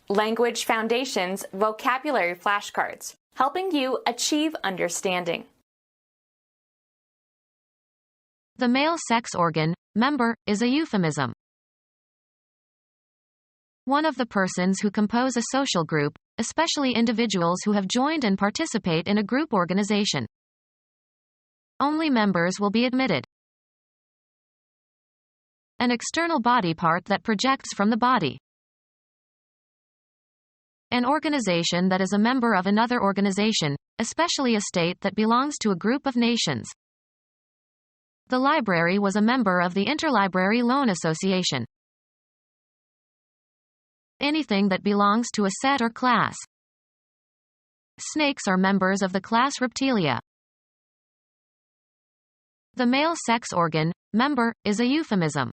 Language Foundations Vocabulary Flashcards, helping you achieve understanding. The male sex organ, member, is a euphemism. One of the persons who compose a social group, especially individuals who have joined and participate in a group organization. Only members will be admitted. An external body part that projects from the body. An organization that is a member of another organization, especially a state that belongs to a group of nations. The library was a member of the Interlibrary Loan Association. Anything that belongs to a set or class. Snakes are members of the class Reptilia. The male sex organ, member, is a euphemism.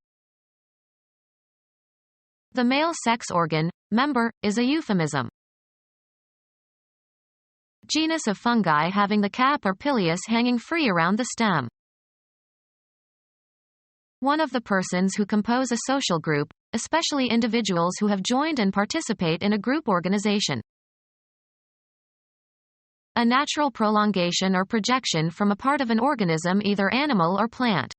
The male sex organ, member, is a euphemism. Genus of fungi having the cap or pileus hanging free around the stem. One of the persons who compose a social group, especially individuals who have joined and participate in a group organization. A natural prolongation or projection from a part of an organism, either animal or plant.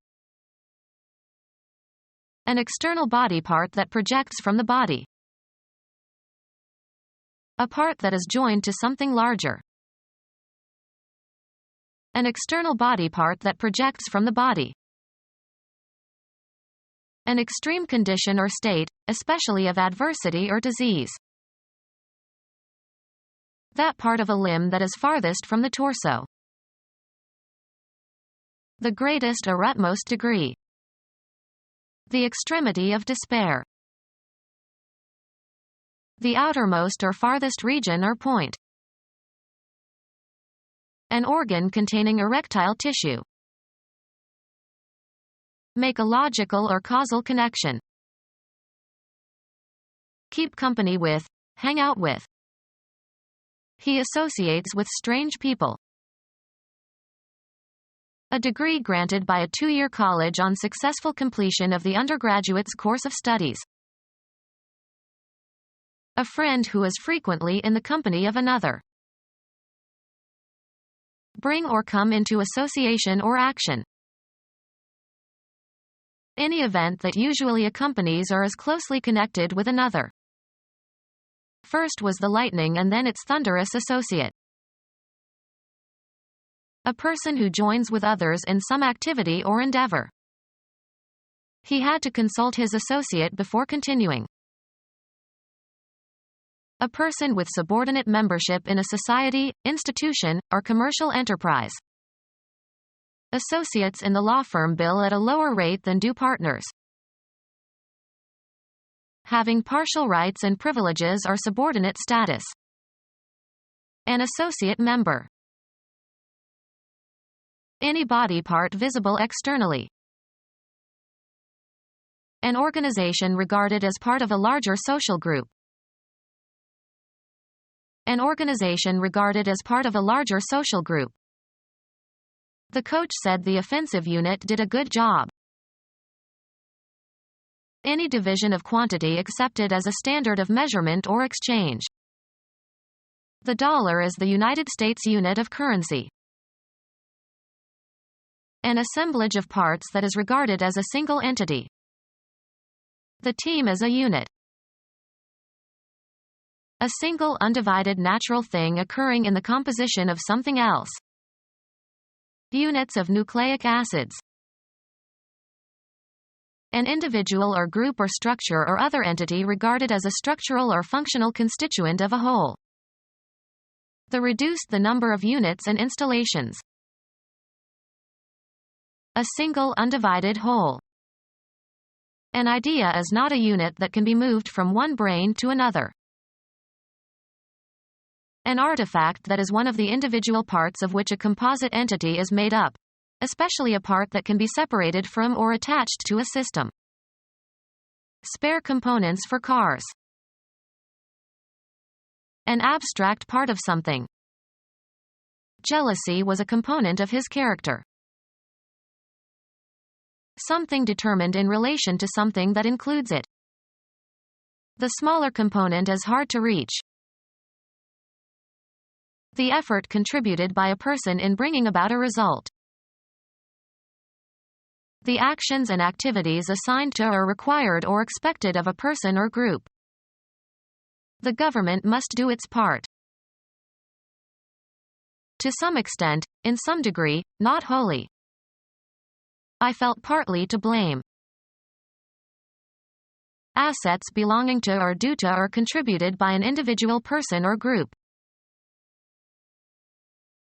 An external body part that projects from the body. A part that is joined to something larger. An external body part that projects from the body. An extreme condition or state, especially of adversity or disease. That part of a limb that is farthest from the torso. The greatest or utmost degree. The extremity of despair. The outermost or farthest region or point. An organ containing erectile tissue. Make a logical or causal connection. Keep company with, hang out with. He associates with strange people. A degree granted by a 2-year college on successful completion of the undergraduate's course of studies. A friend who is frequently in the company of another. Bring or come into association or action. Any event that usually accompanies or is closely connected with another. First was the lightning and then its thunderous associate. A person who joins with others in some activity or endeavor. He had to consult his associate before continuing. A person with subordinate membership in a society, institution, or commercial enterprise. Associates in the law firm bill at a lower rate than do partners. Having partial rights and privileges or subordinate status. An associate member. Any body part visible externally. An organization regarded as part of a larger social group. An organization regarded as part of a larger social group. The coach said the offensive unit did a good job. Any division of quantity accepted as a standard of measurement or exchange. The dollar is the United States unit of currency. An assemblage of parts that is regarded as a single entity. The team is a unit. A single undivided natural thing occurring in the composition of something else. Units of nucleic acids. An individual or group or structure or other entity regarded as a structural or functional constituent of a whole. Reduced the number of units and installations. A single undivided whole. An idea is not a unit that can be moved from one brain to another. An artifact that is one of the individual parts of which a composite entity is made up, especially a part that can be separated from or attached to a system. Spare components for cars. An abstract part of something. Jealousy was a component of his character. Something determined in relation to something that includes it. The smaller component is hard to reach. The effort contributed by a person in bringing about a result. The actions and activities assigned to or required or expected of a person or group. The government must do its part. To some extent, in some degree, not wholly. I felt partly to blame. Assets belonging to or due to or contributed by an individual person or group.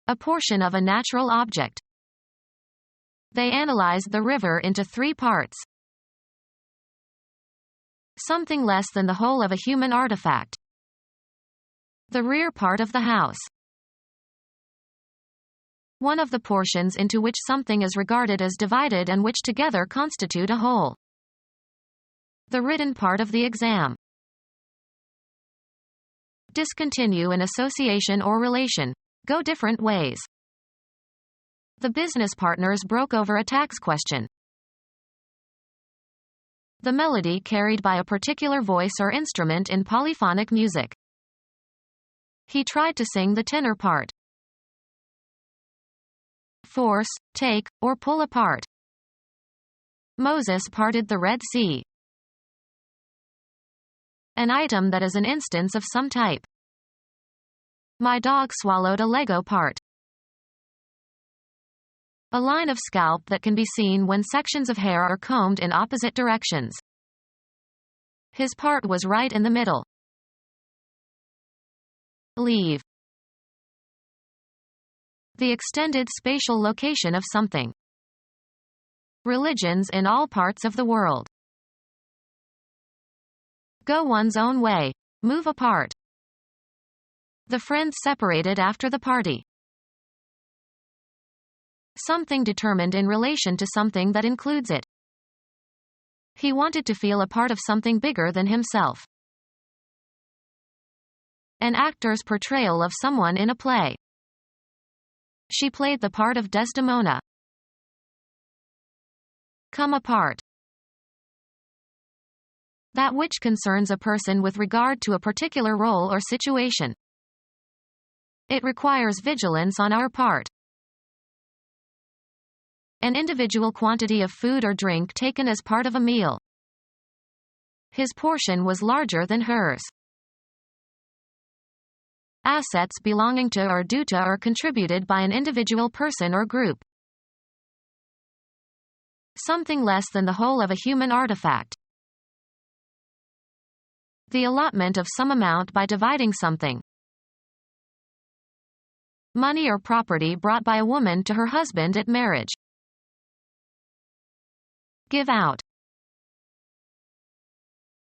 A portion of a natural object. They analyzed the river into 3 parts. Something less than the whole of a human artifact. The rear part of the house. One of the portions into which something is regarded as divided and which together constitute a whole. The written part of the exam. Discontinue an association or relation. Go different ways. The business partners broke over a tax question. The melody carried by a particular voice or instrument in polyphonic music. He tried to sing the tenor part. Force, take, or pull apart. Moses parted the Red Sea. An item that is an instance of some type. My dog swallowed a Lego part. A line of scalp that can be seen when sections of hair are combed in opposite directions. His part was right in the middle. Leave. The extended spatial location of something. Religions in all parts of the world. Go one's own way. Move apart. The friends separated after the party. Something determined in relation to something that includes it. He wanted to feel a part of something bigger than himself. An actor's portrayal of someone in a play. She played the part of Desdemona. Come apart. That which concerns a person with regard to a particular role or situation. It requires vigilance on our part. An individual quantity of food or drink taken as part of a meal. His portion was larger than hers. Assets belonging to or due to or contributed by an individual person or group. Something less than the whole of a human artifact. The allotment of some amount by dividing something. Money or property brought by a woman to her husband at marriage. Give out.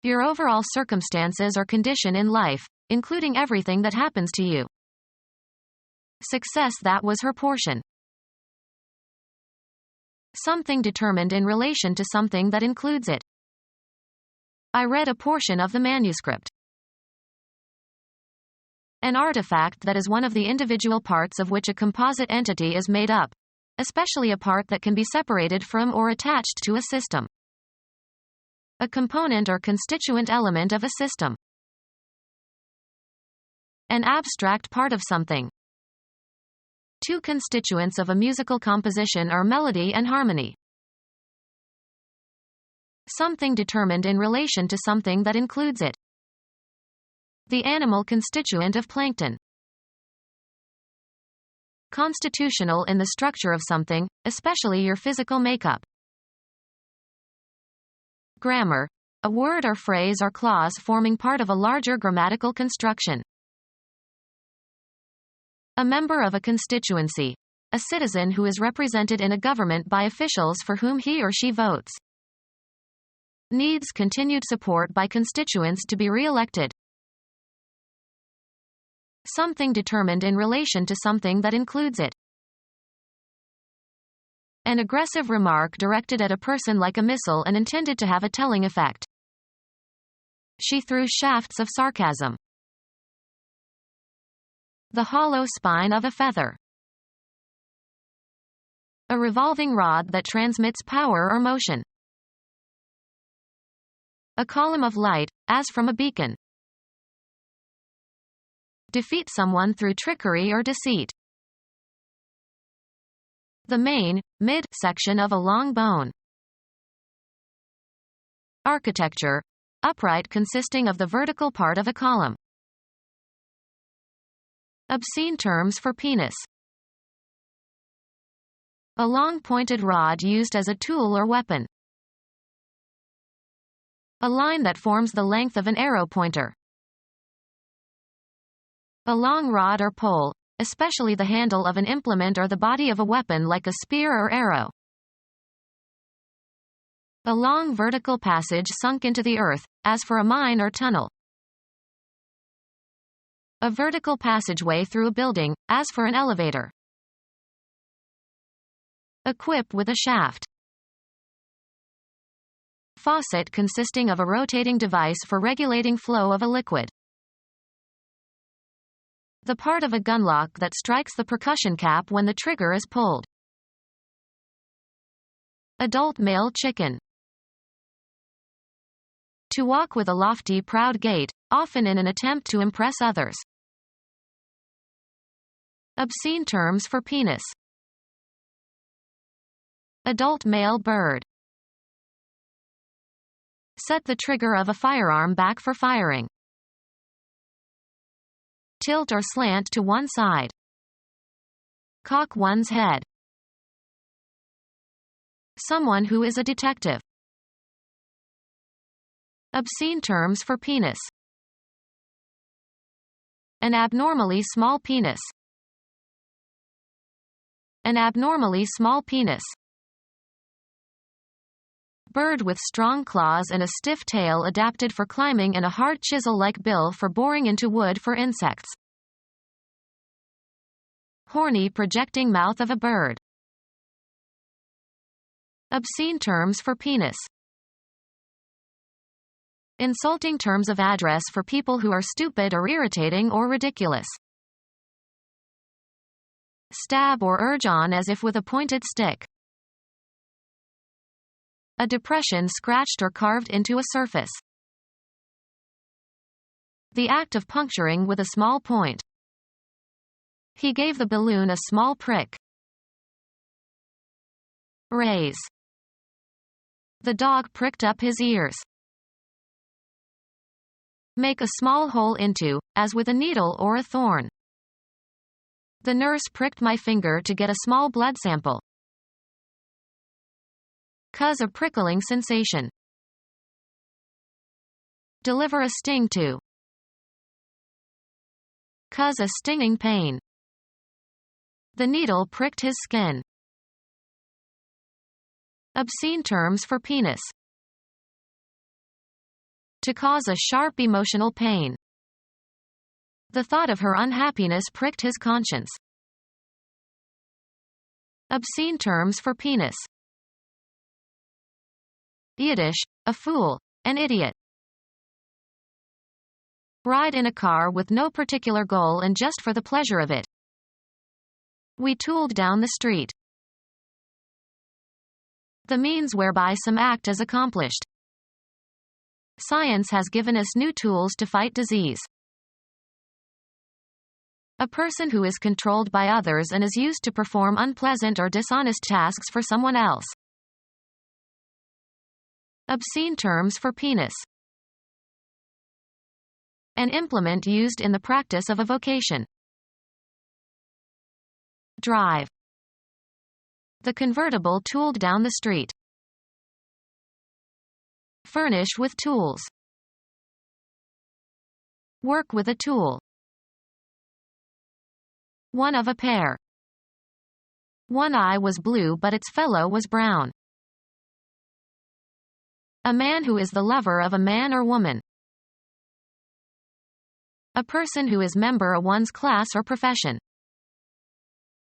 Your overall circumstances or condition in life, including everything that happens to you. Success that was her portion. Something determined in relation to something that includes it. I read a portion of the manuscript. An artifact that is one of the individual parts of which a composite entity is made up, especially a part that can be separated from or attached to a system. A component or constituent element of a system. An abstract part of something. Two constituents of a musical composition are melody and harmony. Something determined in relation to something that includes it. The animal constituent of plankton. Constitutional in the structure of something, especially your physical makeup. Grammar. A word or phrase or clause forming part of a larger grammatical construction. A member of a constituency. A citizen who is represented in a government by officials for whom he or she votes. Needs continued support by constituents to be re-elected. Something determined in relation to something that includes it. An aggressive remark directed at a person like a missile and intended to have a telling effect. She threw shafts of sarcasm. The hollow spine of a feather. A revolving rod that transmits power or motion. A column of light, as from a beacon. Defeat someone through trickery or deceit. The main, mid section of a long bone. Architecture. Upright consisting of the vertical part of a column. Obscene terms for penis. A long pointed rod used as a tool or weapon. A line that forms the length of an arrow pointer. A long rod or pole, especially the handle of an implement or the body of a weapon like a spear or arrow. A long vertical passage sunk into the earth, as for a mine or tunnel. A vertical passageway through a building, as for an elevator. Equip with a shaft. Faucet consisting of a rotating device for regulating flow of a liquid. The part of a gunlock that strikes the percussion cap when the trigger is pulled. Adult male chicken. To walk with a lofty, proud gait, often in an attempt to impress others. Obscene terms for penis. Adult male bird. Set the trigger of a firearm back for firing. Tilt or slant to one side. Cock one's head. Someone who is a detective. Obscene terms for penis. An abnormally small penis. An abnormally small penis. Bird with strong claws and a stiff tail adapted for climbing and a hard chisel-like bill for boring into wood for insects. Horny projecting mouth of a bird. Obscene terms for penis. Insulting terms of address for people who are stupid or irritating or ridiculous. Stab or urge on as if with a pointed stick. A depression scratched or carved into a surface. The act of puncturing with a small point. He gave the balloon a small prick. Raise. The dog pricked up his ears. Make a small hole into, as with a needle or a thorn. The nurse pricked my finger to get a small blood sample. Cause a prickling sensation. Deliver a sting to. Cause a stinging pain. The needle pricked his skin. Obscene terms for penis. To cause a sharp emotional pain. The thought of her unhappiness pricked his conscience. Obscene terms for penis. Yiddish, a fool, an idiot. Ride in a car with no particular goal and just for the pleasure of it. We tooled down the street. The means whereby some act is accomplished. Science has given us new tools to fight disease. A person who is controlled by others and is used to perform unpleasant or dishonest tasks for someone else. Obscene terms for penis. An implement used in the practice of a vocation. Drive. The convertible tooled down the street. Furnish with tools. Work with a tool. One of a pair. One eye was blue but its fellow was brown. A man who is the lover of a man or woman. A person who is member of one's class or profession.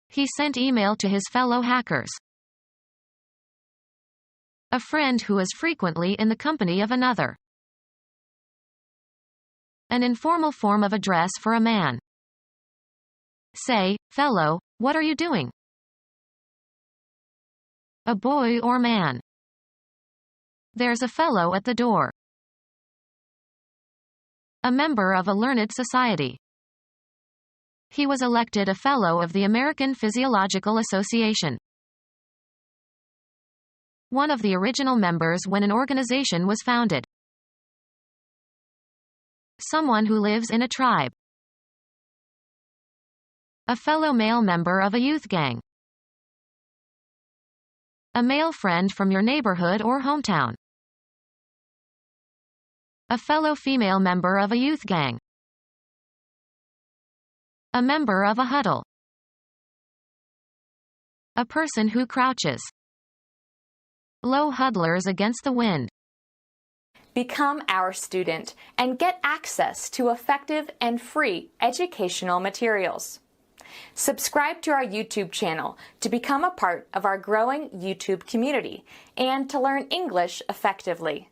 He sent email to his fellow hackers. A friend who is frequently in the company of another. An informal form of address for a man. Say, fellow, what are you doing? A boy or man. There's a fellow at the door. A member of a learned society. He was elected a Fellow of the American Physiological Association. One of the original members when an organization was founded. Someone who lives in a tribe. A fellow male member of a youth gang. A male friend from your neighborhood or hometown. A fellow female member of a youth gang. A member of a huddle. A person who crouches. Low huddlers against the wind. Become our student and get access to effective and free educational materials. Subscribe to our YouTube channel to become a part of our growing YouTube community and to learn English effectively.